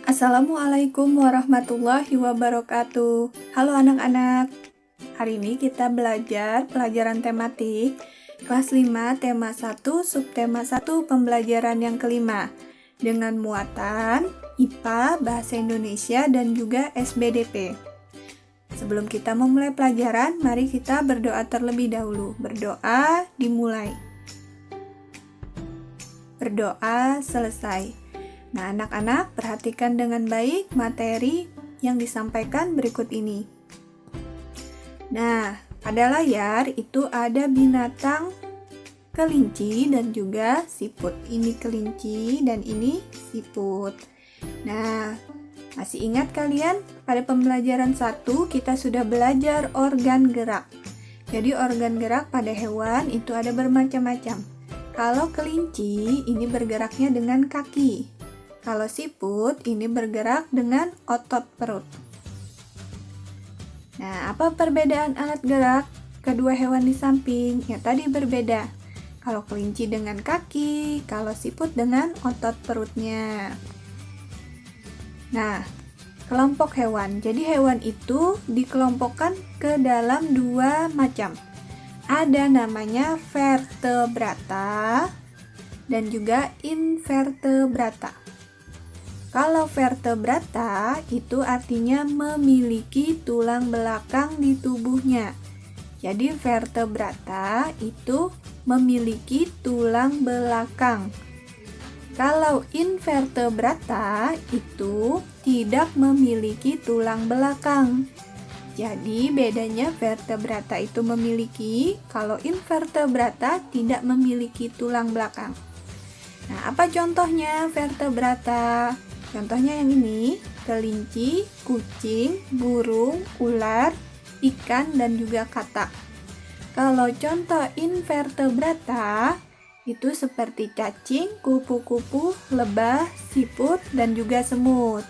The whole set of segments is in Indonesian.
Assalamualaikum warahmatullahi wabarakatuh. Halo anak-anak. Hari ini kita belajar pelajaran tematik kelas 5 tema 1 subtema 1 pembelajaran yang kelima dengan muatan IPA, Bahasa Indonesia dan juga SBDP. Sebelum kita memulai pelajaran, mari kita berdoa terlebih dahulu. Berdoa dimulai. Berdoa selesai. Nah, anak-anak, perhatikan dengan baik materi yang disampaikan berikut ini. Nah, pada layar itu ada binatang kelinci dan juga siput. Ini kelinci dan ini siput. Nah, masih ingat kalian? Pada pembelajaran 1 kita sudah belajar organ gerak. Jadi organ gerak pada hewan itu ada bermacam-macam. Kalau kelinci ini bergeraknya dengan kaki. Kalau siput ini bergerak dengan otot perut. Nah, apa perbedaan alat gerak kedua hewan di samping? Ya, tadi berbeda. Kalau kelinci dengan kaki, kalau siput dengan otot perutnya. Nah, kelompok hewan. Jadi hewan itu dikelompokkan ke dalam dua macam. Ada namanya vertebrata dan juga invertebrata. Kalau vertebrata itu artinya memiliki tulang belakang di tubuhnya. Jadi vertebrata itu memiliki tulang belakang. Kalau invertebrata itu tidak memiliki tulang belakang. Jadi bedanya vertebrata itu memiliki, kalau invertebrata tidak memiliki tulang belakang. Nah, apa contohnya vertebrata? Contohnya yang ini, kelinci, kucing, burung, ular, ikan, dan juga katak. Kalau contoh invertebrata, itu seperti cacing, kupu-kupu, lebah, siput, dan juga semut.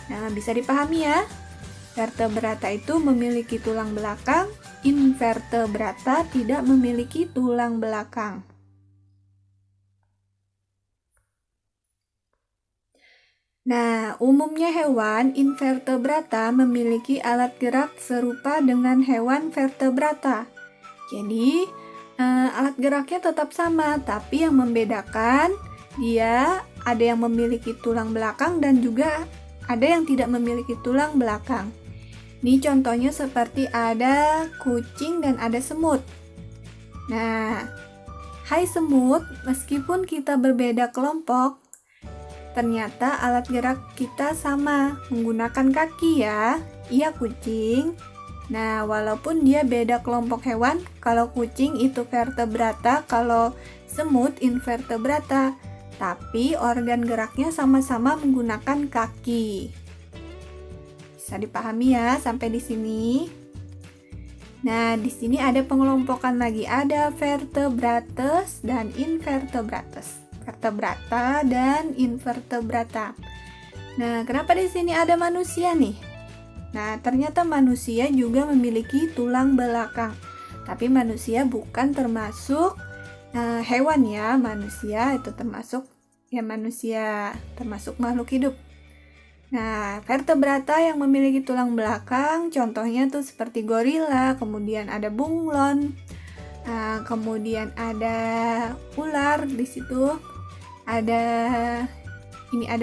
Nah, bisa dipahami ya? Vertebrata itu memiliki tulang belakang, invertebrata tidak memiliki tulang belakang. Nah, umumnya hewan invertebrata memiliki alat gerak serupa dengan hewan vertebrata. Jadi, alat geraknya tetap sama, tapi yang membedakan dia ada yang memiliki tulang belakang dan juga ada yang tidak memiliki tulang belakang. Ini contohnya seperti ada kucing dan ada semut. Nah, hai semut, meskipun kita berbeda kelompok, ternyata alat gerak kita sama, menggunakan kaki ya. Iya kucing. Nah, walaupun dia beda kelompok hewan, kalau kucing itu vertebrata, kalau semut invertebrata, tapi organ geraknya sama-sama menggunakan kaki. Bisa dipahami ya sampai di sini? Nah, di sini ada pengelompokan lagi, ada vertebrates dan invertebrates. Vertebrata dan invertebrata. Nah, kenapa di sini ada manusia nih? Nah, ternyata manusia juga memiliki tulang belakang. Tapi manusia bukan termasuk hewan ya. Manusia itu termasuk manusia, termasuk makhluk hidup. Nah, vertebrata yang memiliki tulang belakang, contohnya tuh seperti gorila, kemudian ada bunglon, kemudian ada ular di situ. Ada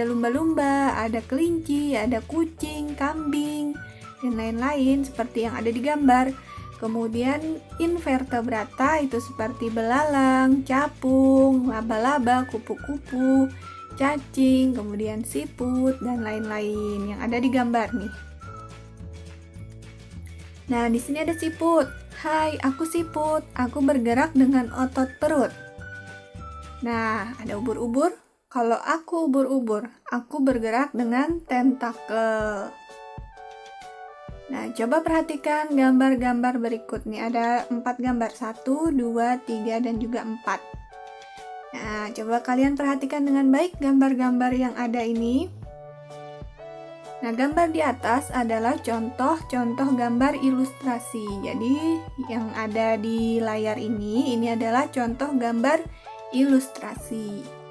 lumba-lumba, ada kelinci, ada kucing, kambing, dan lain-lain seperti yang ada di gambar. Kemudian invertebrata itu seperti belalang, capung, laba-laba, kupu-kupu, cacing, kemudian siput, dan lain-lain yang ada di gambar nih. Nah, di sini ada siput. Hai, aku siput. Aku bergerak dengan otot perut. Nah, ada ubur-ubur. Kalau aku ubur-ubur, aku bergerak dengan tentakel. Nah, coba perhatikan gambar-gambar berikut nih. Ada 4 gambar, 1, 2, 3, dan juga 4. Nah, coba kalian perhatikan dengan baik gambar-gambar yang ada ini. Nah, gambar di atas adalah contoh-contoh gambar ilustrasi. Jadi, yang ada di layar ini adalah contoh gambar ilustrasi.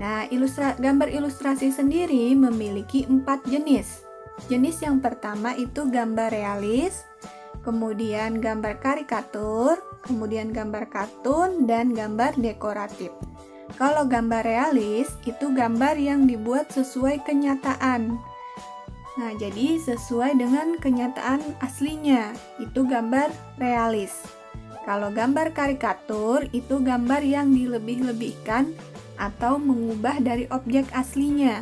Nah, gambar ilustrasi sendiri memiliki 4 jenis. Jenis yang pertama itu gambar realis, kemudian gambar karikatur, kemudian gambar kartun, dan gambar dekoratif. Kalau gambar realis itu gambar yang dibuat sesuai kenyataan. Nah, jadi sesuai dengan kenyataan aslinya, itu gambar realis. Kalau gambar karikatur itu gambar yang dilebih-lebihkan atau mengubah dari objek aslinya.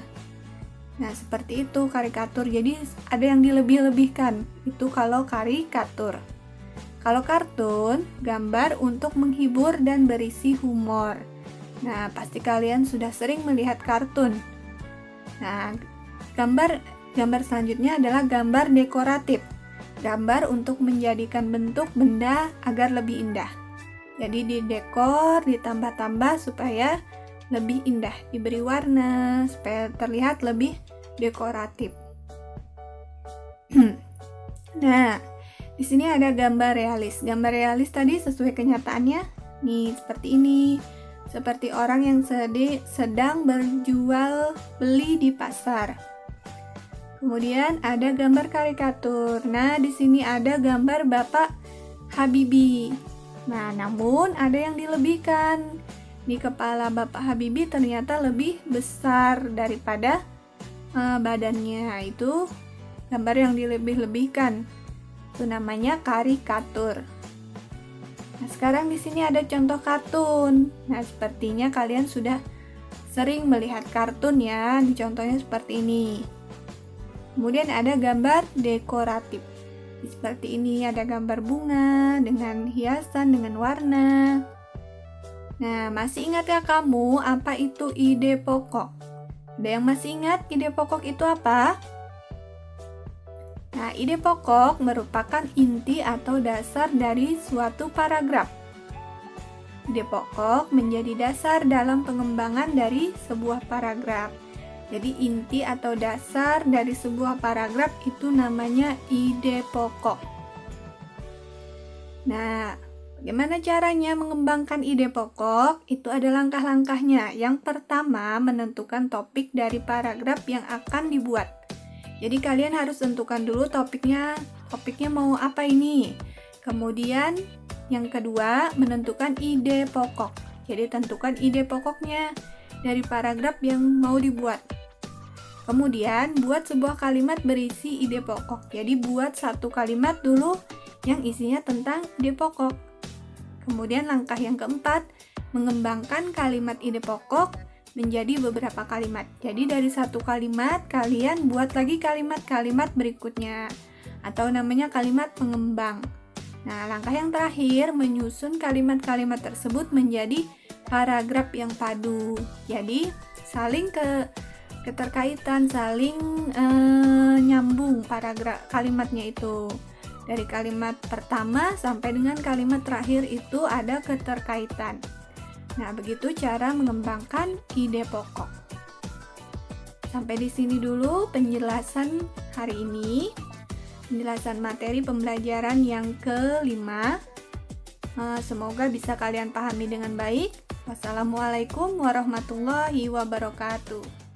Nah, seperti itu karikatur. Jadi ada yang dilebih-lebihkan. Itu kalau karikatur. Kalau kartun, gambar untuk menghibur dan berisi humor. Nah, pasti kalian sudah sering melihat kartun. Nah, gambar selanjutnya adalah gambar dekoratif. Gambar untuk menjadikan bentuk benda agar lebih indah. Jadi didekor, ditambah-tambah supaya lebih indah, diberi warna supaya terlihat lebih dekoratif. Nah, di sini ada gambar realis. Gambar realis tadi sesuai kenyataannya. Nih, seperti ini. Seperti orang yang sedang berjual beli di pasar. Kemudian ada gambar karikatur. Nah, di sini ada gambar Bapak Habibie. Nah, namun ada yang dilebihkan. Di kepala Bapak Habibie ternyata lebih besar daripada badannya. Itu gambar yang dilebih-lebihkan. Itu namanya karikatur. Nah, sekarang di sini ada contoh kartun. Nah, sepertinya kalian sudah sering melihat kartun ya. Di contohnya seperti ini. Kemudian ada gambar dekoratif. Seperti ini ada gambar bunga dengan hiasan dengan warna. Nah, masih ingatkah kamu apa itu ide pokok? Ada yang masih ingat ide pokok itu apa? Nah, ide pokok merupakan inti atau dasar dari suatu paragraf. Ide pokok menjadi dasar dalam pengembangan dari sebuah paragraf. Jadi inti atau dasar dari sebuah paragraf itu namanya ide pokok. Nah, bagaimana caranya mengembangkan ide pokok? Itu ada langkah-langkahnya. Yang pertama, menentukan topik dari paragraf yang akan dibuat. Jadi kalian harus tentukan dulu topiknya mau apa ini. Kemudian yang kedua, menentukan ide pokok. Jadi tentukan ide pokoknya dari paragraf yang mau dibuat. Kemudian buat sebuah kalimat berisi ide pokok. Jadi buat satu kalimat dulu yang isinya tentang ide pokok. Kemudian langkah yang keempat, mengembangkan kalimat ide pokok menjadi beberapa kalimat. Jadi dari satu kalimat kalian buat lagi kalimat-kalimat berikutnya atau namanya kalimat pengembang. Nah, langkah yang terakhir menyusun kalimat-kalimat tersebut menjadi paragraf yang padu. Jadi saling keterkaitan, saling nyambung paragraf kalimatnya itu. Dari kalimat pertama sampai dengan kalimat terakhir itu ada keterkaitan. Nah, begitu cara mengembangkan ide pokok. Sampai di sini dulu penjelasan hari ini. Penjelasan materi pembelajaran yang kelima. Semoga bisa kalian pahami dengan baik. Wassalamualaikum warahmatullahi wabarakatuh.